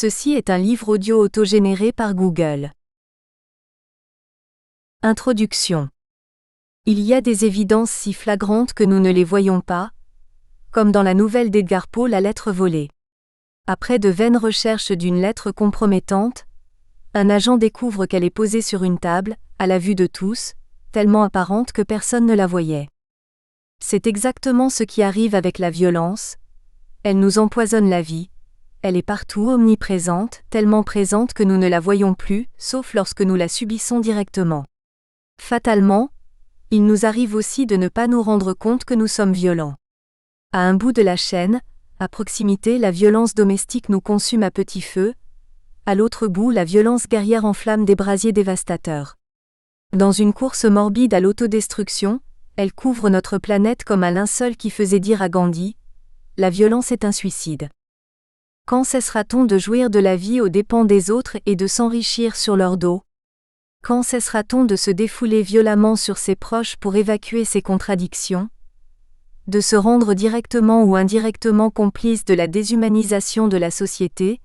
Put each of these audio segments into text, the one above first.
Ceci est un livre audio autogénéré par Google. Introduction. Il y a des évidences si flagrantes que nous ne les voyons pas, comme dans la nouvelle d'Edgar Poe La lettre volée. Après de vaines recherches d'une lettre compromettante, un agent découvre qu'elle est posée sur une table, à la vue de tous, tellement apparente que personne ne la voyait. C'est exactement ce qui arrive avec la violence. Elle nous empoisonne la vie. Elle est partout omniprésente, tellement présente que nous ne la voyons plus, sauf lorsque nous la subissons directement. Fatalement, il nous arrive aussi de ne pas nous rendre compte que nous sommes violents. À un bout de la chaîne, à proximité, la violence domestique nous consume à petit feu, à l'autre bout, la violence guerrière enflamme des brasiers dévastateurs. Dans une course morbide à l'autodestruction, elle couvre notre planète comme un linceul qui faisait dire à Gandhi « La violence est un suicide ». Quand cessera-t-on de jouir de la vie aux dépens des autres et de s'enrichir sur leur dos? Quand cessera-t-on de se défouler violemment sur ses proches pour évacuer ses contradictions? De se rendre directement ou indirectement complice de la déshumanisation de la société?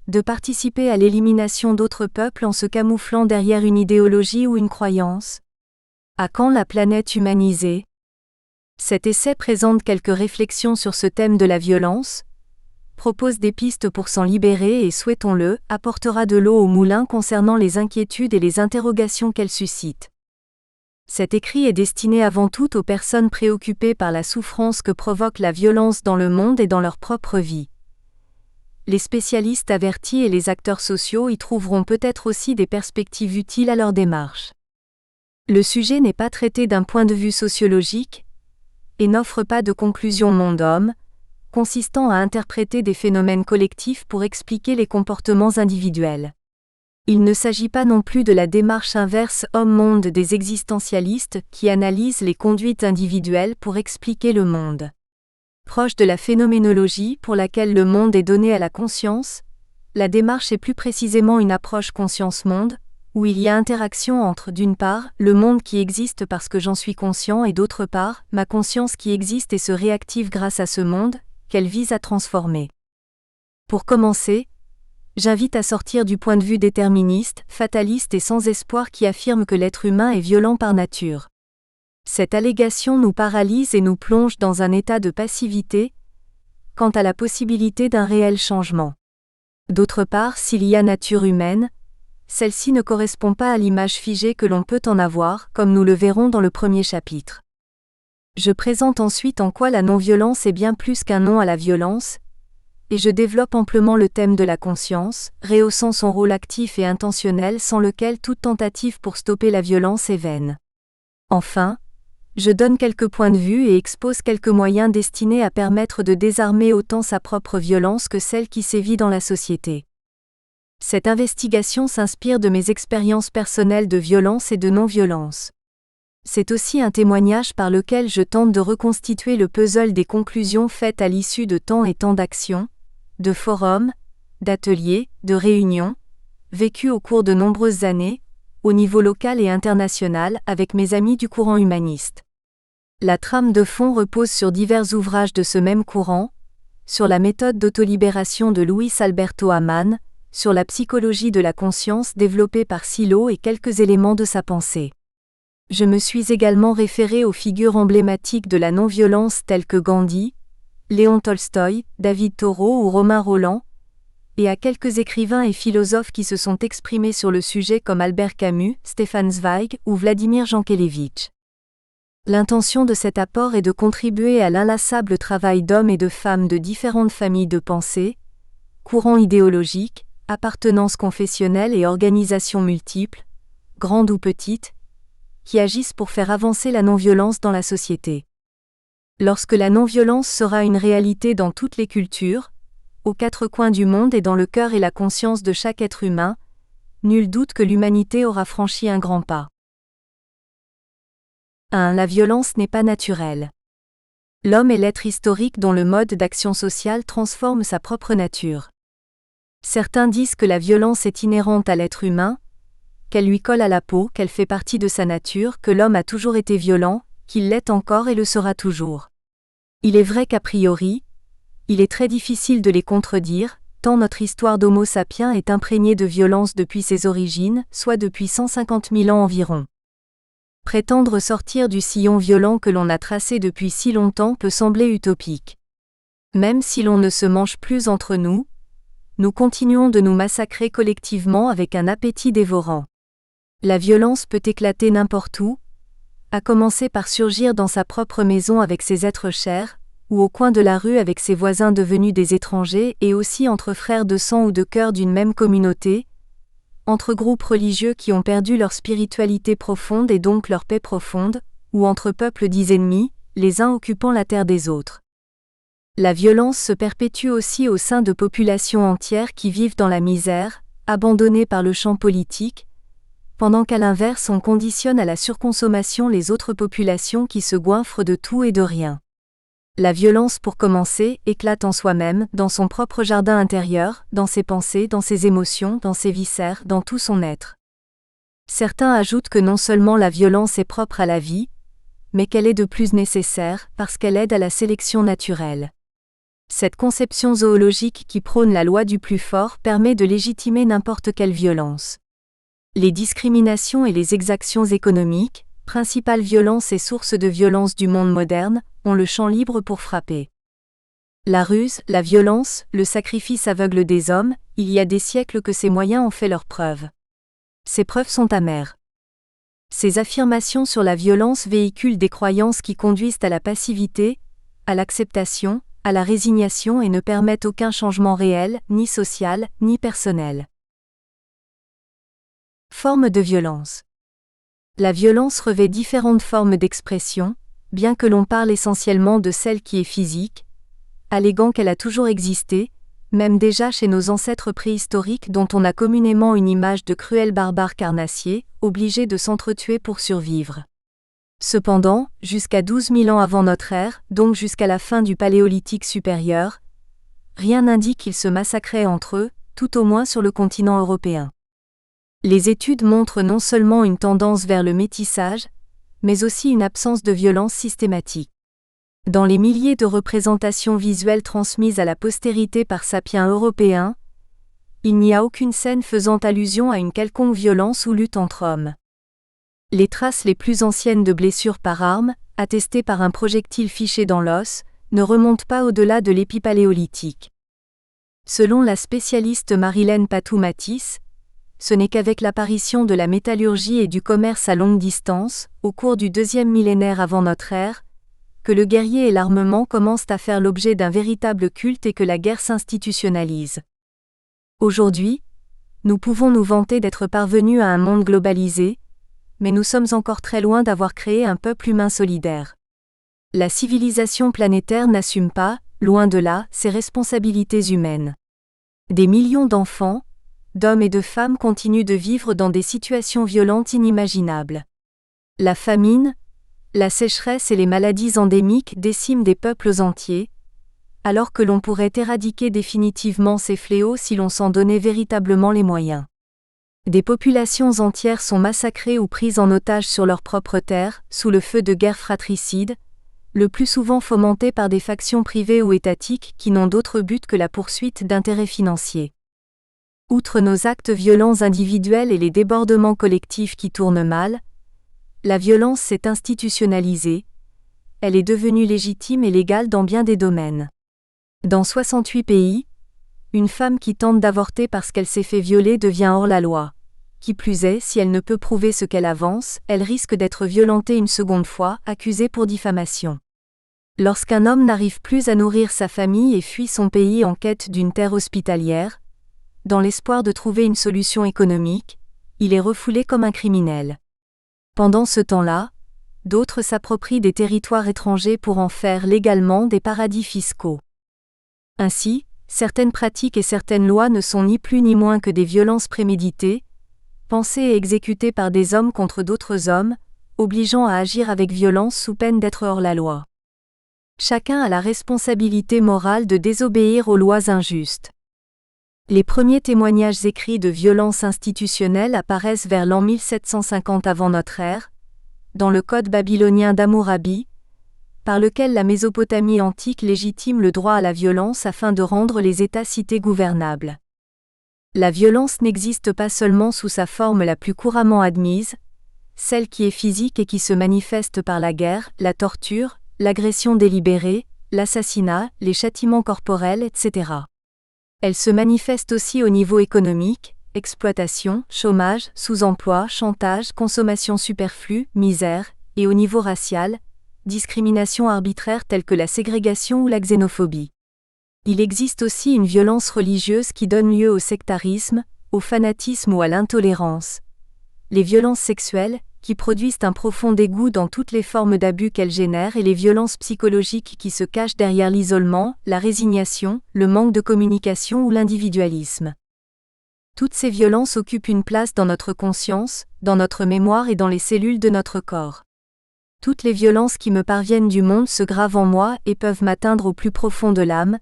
De participer à l'élimination d'autres peuples en se camouflant derrière une idéologie ou une croyance? À quand la planète humanisée? Cet essai présente quelques réflexions sur ce thème de la violence, propose des pistes pour s'en libérer et, souhaitons-le, apportera de l'eau au moulin concernant les inquiétudes et les interrogations qu'elle suscite. Cet écrit est destiné avant tout aux personnes préoccupées par la souffrance que provoque la violence dans le monde et dans leur propre vie. Les spécialistes avertis et les acteurs sociaux y trouveront peut-être aussi des perspectives utiles à leur démarche. Le sujet n'est pas traité d'un point de vue sociologique et n'offre pas de conclusion monde-homme, consistant à interpréter des phénomènes collectifs pour expliquer les comportements individuels. Il ne s'agit pas non plus de la démarche inverse homme-monde des existentialistes qui analysent les conduites individuelles pour expliquer le monde. Proche de la phénoménologie pour laquelle le monde est donné à la conscience, la démarche est plus précisément une approche conscience-monde, où il y a interaction entre, d'une part, le monde qui existe parce que j'en suis conscient et d'autre part, ma conscience qui existe et se réactive grâce à ce monde, qu'elle vise à transformer. Pour commencer, j'invite à sortir du point de vue déterministe, fataliste et sans espoir qui affirme que l'être humain est violent par nature. Cette allégation nous paralyse et nous plonge dans un état de passivité quant à la possibilité d'un réel changement. D'autre part, s'il y a nature humaine, celle-ci ne correspond pas à l'image figée que l'on peut en avoir, comme nous le verrons dans le premier chapitre. Je présente ensuite en quoi la non-violence est bien plus qu'un non à la violence, et je développe amplement le thème de la conscience, rehaussant son rôle actif et intentionnel sans lequel toute tentative pour stopper la violence est vaine. Enfin, je donne quelques points de vue et expose quelques moyens destinés à permettre de désarmer autant sa propre violence que celle qui sévit dans la société. Cette investigation s'inspire de mes expériences personnelles de violence et de non-violence. C'est aussi un témoignage par lequel je tente de reconstituer le puzzle des conclusions faites à l'issue de tant et tant d'actions, de forums, d'ateliers, de réunions, vécues au cours de nombreuses années, au niveau local et international avec mes amis du courant humaniste. La trame de fond repose sur divers ouvrages de ce même courant, sur la méthode d'autolibération de Luis Alberto Amann, sur la psychologie de la conscience développée par Silo et quelques éléments de sa pensée. Je me suis également référé aux figures emblématiques de la non-violence telles que Gandhi, Léon Tolstoï, David Thoreau ou Romain Rolland, et à quelques écrivains et philosophes qui se sont exprimés sur le sujet comme Albert Camus, Stefan Zweig ou Vladimir Jankélévitch. L'intention de cet apport est de contribuer à l'inlassable travail d'hommes et de femmes de différentes familles de pensée, courants idéologiques, appartenances confessionnelles et organisations multiples, grandes ou petites, qui agissent pour faire avancer la non-violence dans la société. Lorsque la non-violence sera une réalité dans toutes les cultures, aux quatre coins du monde et dans le cœur et la conscience de chaque être humain, nul doute que l'humanité aura franchi un grand pas. 1. La violence n'est pas naturelle. L'homme est l'être historique dont le mode d'action sociale transforme sa propre nature. Certains disent que la violence est inhérente à l'être humain, qu'elle lui colle à la peau, qu'elle fait partie de sa nature, que l'homme a toujours été violent, qu'il l'est encore et le sera toujours. Il est vrai qu'a priori, il est très difficile de les contredire, tant notre histoire d'Homo sapiens est imprégnée de violence depuis ses origines, soit depuis 150 000 ans environ. Prétendre sortir du sillon violent que l'on a tracé depuis si longtemps peut sembler utopique. Même si l'on ne se mange plus entre nous, nous continuons de nous massacrer collectivement avec un appétit dévorant. La violence peut éclater n'importe où, à commencer par surgir dans sa propre maison avec ses êtres chers, ou au coin de la rue avec ses voisins devenus des étrangers et aussi entre frères de sang ou de cœur d'une même communauté, entre groupes religieux qui ont perdu leur spiritualité profonde et donc leur paix profonde, ou entre peuples dits ennemis, les uns occupant la terre des autres. La violence se perpétue aussi au sein de populations entières qui vivent dans la misère, abandonnées par le champ politique, pendant qu'à l'inverse on conditionne à la surconsommation les autres populations qui se goinfrent de tout et de rien. La violence pour commencer éclate en soi-même, dans son propre jardin intérieur, dans ses pensées, dans ses émotions, dans ses viscères, dans tout son être. Certains ajoutent que non seulement la violence est propre à la vie, mais qu'elle est de plus nécessaire, parce qu'elle aide à la sélection naturelle. Cette conception zoologique qui prône la loi du plus fort permet de légitimer n'importe quelle violence. Les discriminations et les exactions économiques, principale violence et source de violence du monde moderne, ont le champ libre pour frapper. La ruse, la violence, le sacrifice aveugle des hommes, il y a des siècles que ces moyens ont fait leurs preuves. Ces preuves sont amères. Ces affirmations sur la violence véhiculent des croyances qui conduisent à la passivité, à l'acceptation, à la résignation et ne permettent aucun changement réel, ni social, ni personnel. Formes de violence. La violence revêt différentes formes d'expression, bien que l'on parle essentiellement de celle qui est physique, alléguant qu'elle a toujours existé, même déjà chez nos ancêtres préhistoriques dont on a communément une image de cruels barbares carnassiers, obligés de s'entretuer pour survivre. Cependant, jusqu'à 12 000 ans avant notre ère, donc jusqu'à la fin du Paléolithique supérieur, rien n'indique qu'ils se massacraient entre eux, tout au moins sur le continent européen. Les études montrent non seulement une tendance vers le métissage, mais aussi une absence de violence systématique. Dans les milliers de représentations visuelles transmises à la postérité par sapiens européens, il n'y a aucune scène faisant allusion à une quelconque violence ou lutte entre hommes. Les traces les plus anciennes de blessures par arme, attestées par un projectile fiché dans l'os, ne remontent pas au-delà de l'épipaléolithique. Selon la spécialiste Marilène Patou-Matisse, ce n'est qu'avec l'apparition de la métallurgie et du commerce à longue distance, au cours du deuxième millénaire avant notre ère, que le guerrier et l'armement commencent à faire l'objet d'un véritable culte et que la guerre s'institutionnalise. Aujourd'hui, nous pouvons nous vanter d'être parvenus à un monde globalisé, mais nous sommes encore très loin d'avoir créé un peuple humain solidaire. La civilisation planétaire n'assume pas, loin de là, ses responsabilités humaines. Des millions d'enfants, d'hommes et de femmes continuent de vivre dans des situations violentes inimaginables. La famine, la sécheresse et les maladies endémiques déciment des peuples entiers, alors que l'on pourrait éradiquer définitivement ces fléaux si l'on s'en donnait véritablement les moyens. Des populations entières sont massacrées ou prises en otage sur leur propre terre, sous le feu de guerres fratricides, le plus souvent fomentées par des factions privées ou étatiques qui n'ont d'autre but que la poursuite d'intérêts financiers. Outre nos actes violents individuels et les débordements collectifs qui tournent mal, la violence s'est institutionnalisée, elle est devenue légitime et légale dans bien des domaines. Dans 68 pays, une femme qui tente d'avorter parce qu'elle s'est fait violer devient hors la loi. Qui plus est, si elle ne peut prouver ce qu'elle avance, elle risque d'être violentée une seconde fois, accusée pour diffamation. Lorsqu'un homme n'arrive plus à nourrir sa famille et fuit son pays en quête d'une terre hospitalière, dans l'espoir de trouver une solution économique, il est refoulé comme un criminel. Pendant ce temps-là, d'autres s'approprient des territoires étrangers pour en faire légalement des paradis fiscaux. Ainsi, certaines pratiques et certaines lois ne sont ni plus ni moins que des violences préméditées, pensées et exécutées par des hommes contre d'autres hommes, obligeant à agir avec violence sous peine d'être hors la loi. Chacun a la responsabilité morale de désobéir aux lois injustes. Les premiers témoignages écrits de violence institutionnelle apparaissent vers l'an 1750 avant notre ère, dans le code babylonien d'Hammurabi, par lequel la Mésopotamie antique légitime le droit à la violence afin de rendre les États-cités gouvernables. La violence n'existe pas seulement sous sa forme la plus couramment admise, celle qui est physique et qui se manifeste par la guerre, la torture, l'agression délibérée, l'assassinat, les châtiments corporels, etc. Elle se manifeste aussi au niveau économique, exploitation, chômage, sous-emploi, chantage, consommation superflue, misère, et au niveau racial, discrimination arbitraire telle que la ségrégation ou la xénophobie. Il existe aussi une violence religieuse qui donne lieu au sectarisme, au fanatisme ou à l'intolérance. Les violences sexuelles, qui produisent un profond dégoût dans toutes les formes d'abus qu'elles génèrent, et les violences psychologiques qui se cachent derrière l'isolement, la résignation, le manque de communication ou l'individualisme. Toutes ces violences occupent une place dans notre conscience, dans notre mémoire et dans les cellules de notre corps. Toutes les violences qui me parviennent du monde se gravent en moi et peuvent m'atteindre au plus profond de l'âme,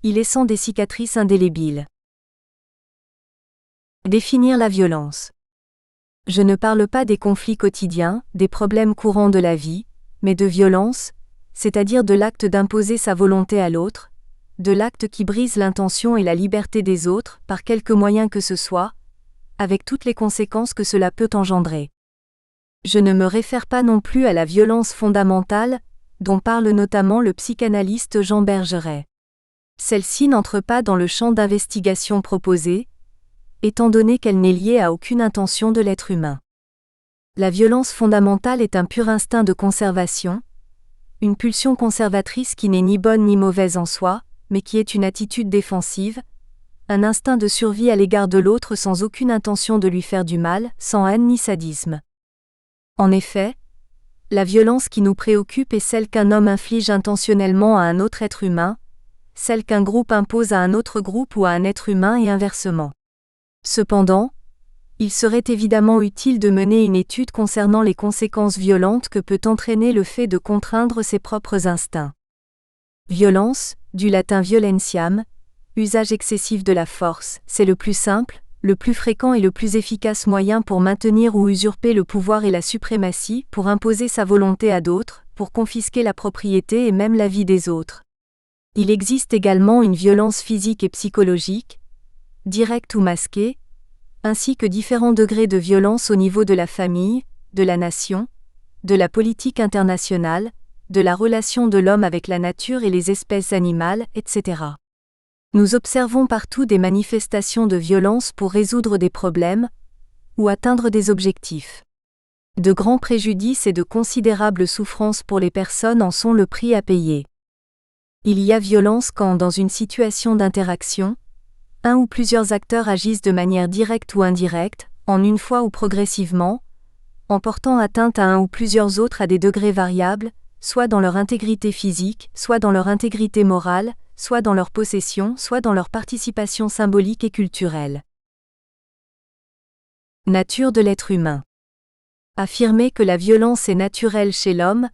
y laissant des cicatrices indélébiles. Définir la violence. Je ne parle pas des conflits quotidiens, des problèmes courants de la vie, mais de violence, c'est-à-dire de l'acte d'imposer sa volonté à l'autre, de l'acte qui brise l'intention et la liberté des autres, par quelque moyen que ce soit, avec toutes les conséquences que cela peut engendrer. Je ne me réfère pas non plus à la violence fondamentale, dont parle notamment le psychanalyste Jean Bergeret. Celle-ci n'entre pas dans le champ d'investigation proposé, étant donné qu'elle n'est liée à aucune intention de l'être humain. La violence fondamentale est un pur instinct de conservation, une pulsion conservatrice qui n'est ni bonne ni mauvaise en soi, mais qui est une attitude défensive, un instinct de survie à l'égard de l'autre sans aucune intention de lui faire du mal, sans haine ni sadisme. En effet, la violence qui nous préoccupe est celle qu'un homme inflige intentionnellement à un autre être humain, celle qu'un groupe impose à un autre groupe ou à un être humain et inversement. Cependant, il serait évidemment utile de mener une étude concernant les conséquences violentes que peut entraîner le fait de contraindre ses propres instincts. Violence, du latin violentiam, usage excessif de la force, c'est le plus simple, le plus fréquent et le plus efficace moyen pour maintenir ou usurper le pouvoir et la suprématie, pour imposer sa volonté à d'autres, pour confisquer la propriété et même la vie des autres. Il existe également une violence physique et psychologique, directe ou masquée, ainsi que différents degrés de violence au niveau de la famille, de la nation, de la politique internationale, de la relation de l'homme avec la nature et les espèces animales, etc. Nous observons partout des manifestations de violence pour résoudre des problèmes ou atteindre des objectifs. De grands préjudices et de considérables souffrances pour les personnes en sont le prix à payer. Il y a violence quand, dans une situation d'interaction, un ou plusieurs acteurs agissent de manière directe ou indirecte, en une fois ou progressivement, en portant atteinte à un ou plusieurs autres à des degrés variables, soit dans leur intégrité physique, soit dans leur intégrité morale, soit dans leur possession, soit dans leur participation symbolique et culturelle. Nature de l'être humain. Affirmer que la violence est naturelle chez l'homme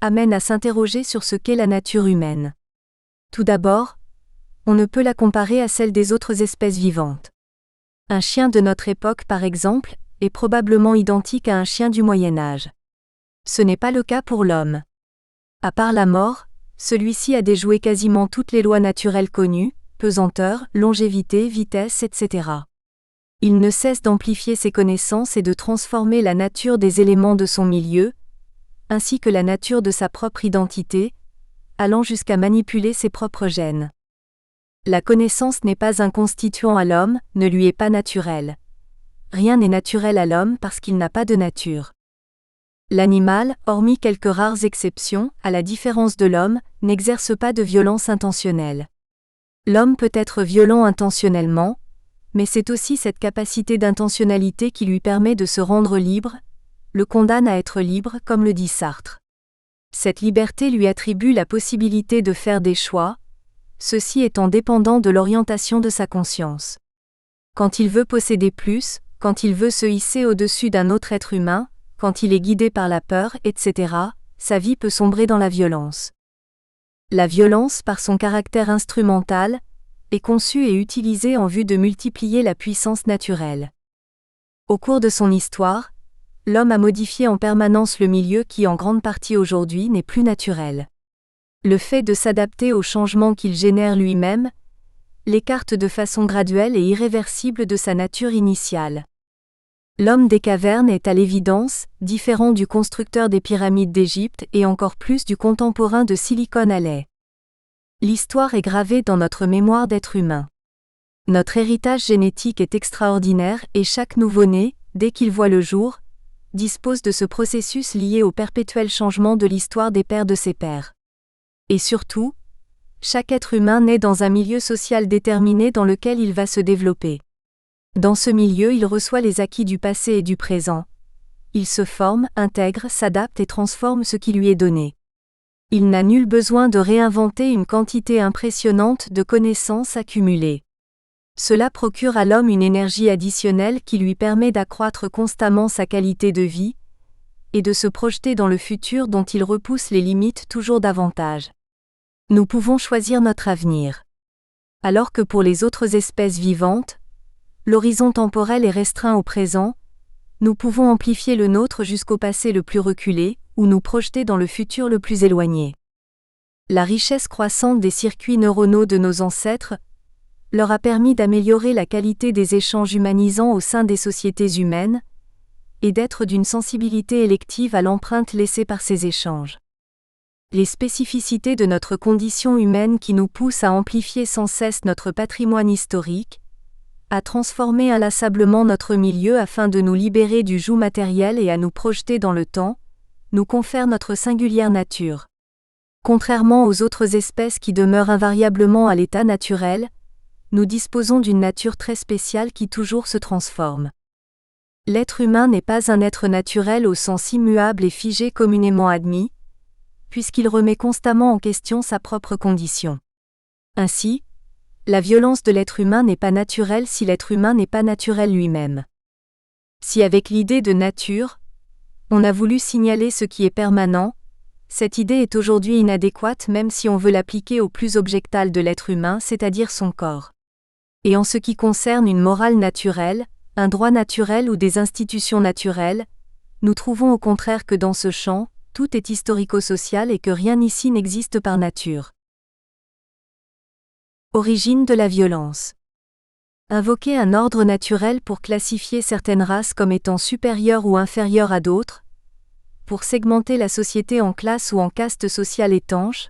amène à s'interroger sur ce qu'est la nature humaine. Tout d'abord, on ne peut la comparer à celle des autres espèces vivantes. Un chien de notre époque, par exemple, est probablement identique à un chien du Moyen Âge. Ce n'est pas le cas pour l'homme. À part la mort, celui-ci a déjoué quasiment toutes les lois naturelles connues, pesanteur, longévité, vitesse, etc. Il ne cesse d'amplifier ses connaissances et de transformer la nature des éléments de son milieu, ainsi que la nature de sa propre identité, allant jusqu'à manipuler ses propres gènes. La connaissance n'est pas un constituant à l'homme, ne lui est pas naturelle. Rien n'est naturel à l'homme parce qu'il n'a pas de nature. L'animal, hormis quelques rares exceptions, à la différence de l'homme, n'exerce pas de violence intentionnelle. L'homme peut être violent intentionnellement, mais c'est aussi cette capacité d'intentionnalité qui lui permet de se rendre libre, le condamne à être libre, comme le dit Sartre. Cette liberté lui attribue la possibilité de faire des choix, ceci étant dépendant de l'orientation de sa conscience. Quand il veut posséder plus, quand il veut se hisser au-dessus d'un autre être humain, quand il est guidé par la peur, etc., sa vie peut sombrer dans la violence. La violence, par son caractère instrumental, est conçue et utilisée en vue de multiplier la puissance naturelle. Au cours de son histoire, l'homme a modifié en permanence le milieu qui en grande partie aujourd'hui n'est plus naturel. Le fait de s'adapter aux changements qu'il génère lui-même l'écarte de façon graduelle et irréversible de sa nature initiale. L'homme des cavernes est à l'évidence différent du constructeur des pyramides d'Égypte et encore plus du contemporain de Silicon Alley. L'histoire est gravée dans notre mémoire d'être humain. Notre héritage génétique est extraordinaire et chaque nouveau-né, dès qu'il voit le jour, dispose de ce processus lié au perpétuel changement de l'histoire des pères de ses pères. Et surtout, chaque être humain naît dans un milieu social déterminé dans lequel il va se développer. Dans ce milieu, il reçoit les acquis du passé et du présent. Il se forme, intègre, s'adapte et transforme ce qui lui est donné. Il n'a nul besoin de réinventer une quantité impressionnante de connaissances accumulées. Cela procure à l'homme une énergie additionnelle qui lui permet d'accroître constamment sa qualité de vie et de se projeter dans le futur dont il repousse les limites toujours davantage. Nous pouvons choisir notre avenir. Alors que pour les autres espèces vivantes, l'horizon temporel est restreint au présent, nous pouvons amplifier le nôtre jusqu'au passé le plus reculé, ou nous projeter dans le futur le plus éloigné. La richesse croissante des circuits neuronaux de nos ancêtres leur a permis d'améliorer la qualité des échanges humanisants au sein des sociétés humaines, et d'être d'une sensibilité élective à l'empreinte laissée par ces échanges. Les spécificités de notre condition humaine qui nous poussent à amplifier sans cesse notre patrimoine historique, à transformer inlassablement notre milieu afin de nous libérer du joug matériel et à nous projeter dans le temps, nous confèrent notre singulière nature. Contrairement aux autres espèces qui demeurent invariablement à l'état naturel, nous disposons d'une nature très spéciale qui toujours se transforme. L'être humain n'est pas un être naturel au sens immuable et figé communément admis, puisqu'il remet constamment en question sa propre condition. Ainsi, la violence de l'être humain n'est pas naturelle si l'être humain n'est pas naturel lui-même. Si avec l'idée de nature, on a voulu signaler ce qui est permanent, cette idée est aujourd'hui inadéquate même si on veut l'appliquer au plus objectal de l'être humain, c'est-à-dire son corps. Et en ce qui concerne une morale naturelle, un droit naturel ou des institutions naturelles, nous trouvons au contraire que dans ce champ, tout est historico-social et que rien ici n'existe par nature. Origine de la violence. Invoquer un ordre naturel pour classifier certaines races comme étant supérieures ou inférieures à d'autres, pour segmenter la société en classes ou en castes sociales étanches,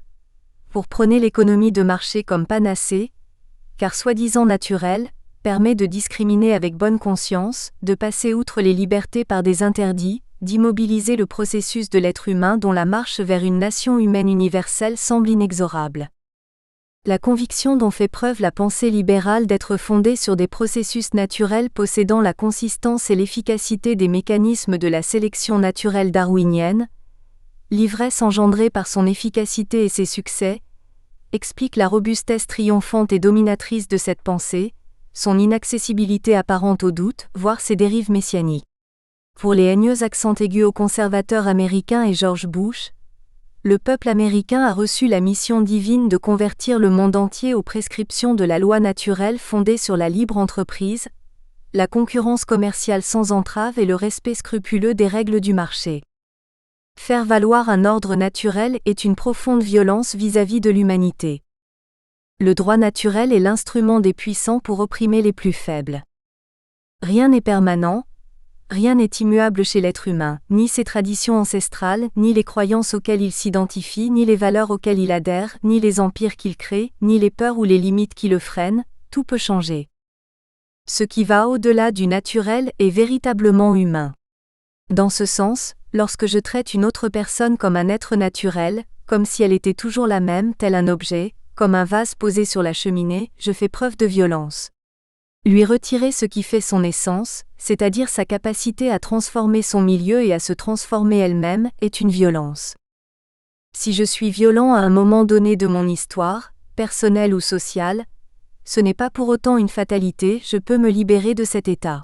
pour prôner l'économie de marché comme panacée, car soi-disant naturelle, permet de discriminer avec bonne conscience, de passer outre les libertés par des interdits, d'immobiliser le processus de l'être humain dont la marche vers une nation humaine universelle semble inexorable. La conviction dont fait preuve la pensée libérale d'être fondée sur des processus naturels possédant la consistance et l'efficacité des mécanismes de la sélection naturelle darwinienne, l'ivresse engendrée par son efficacité et ses succès, explique la robustesse triomphante et dominatrice de cette pensée, son inaccessibilité apparente au doute, voire ses dérives messianiques. Pour les haineux accents aigus aux conservateurs américains et George Bush, le peuple américain a reçu la mission divine de convertir le monde entier aux prescriptions de la loi naturelle fondée sur la libre entreprise, la concurrence commerciale sans entrave et le respect scrupuleux des règles du marché. Faire valoir un ordre naturel est une profonde violence vis-à-vis de l'humanité. Le droit naturel est l'instrument des puissants pour opprimer les plus faibles. Rien n'est permanent, rien n'est immuable chez l'être humain, ni ses traditions ancestrales, ni les croyances auxquelles il s'identifie, ni les valeurs auxquelles il adhère, ni les empires qu'il crée, ni les peurs ou les limites qui le freinent, tout peut changer. Ce qui va au-delà du naturel est véritablement humain. Dans ce sens, lorsque je traite une autre personne comme un être naturel, comme si elle était toujours la même, tel un objet, comme un vase posé sur la cheminée, je fais preuve de violence. Lui retirer ce qui fait son essence, c'est-à-dire sa capacité à transformer son milieu et à se transformer elle-même, est une violence. Si je suis violent à un moment donné de mon histoire, personnelle ou sociale, ce n'est pas pour autant une fatalité, je peux me libérer de cet état.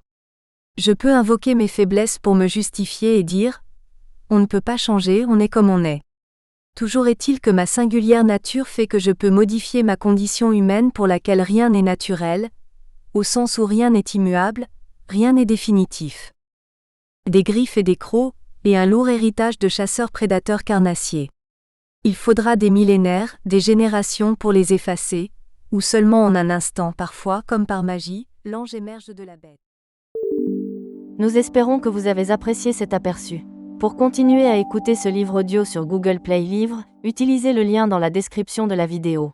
Je peux invoquer mes faiblesses pour me justifier et dire « On ne peut pas changer, on est comme on est ». Toujours est-il que ma singulière nature fait que je peux modifier ma condition humaine pour laquelle rien n'est naturel, au sens où rien n'est immuable, rien n'est définitif. des griffes et des crocs, et un lourd héritage de chasseurs-prédateurs carnassiers. Il faudra des millénaires, des générations pour les effacer, ou seulement en un instant parfois, comme par magie, l'ange émerge de la bête. Nous espérons que vous avez apprécié cet aperçu. Pour continuer à écouter ce livre audio sur Google Play Livres, utilisez le lien dans la description de la vidéo.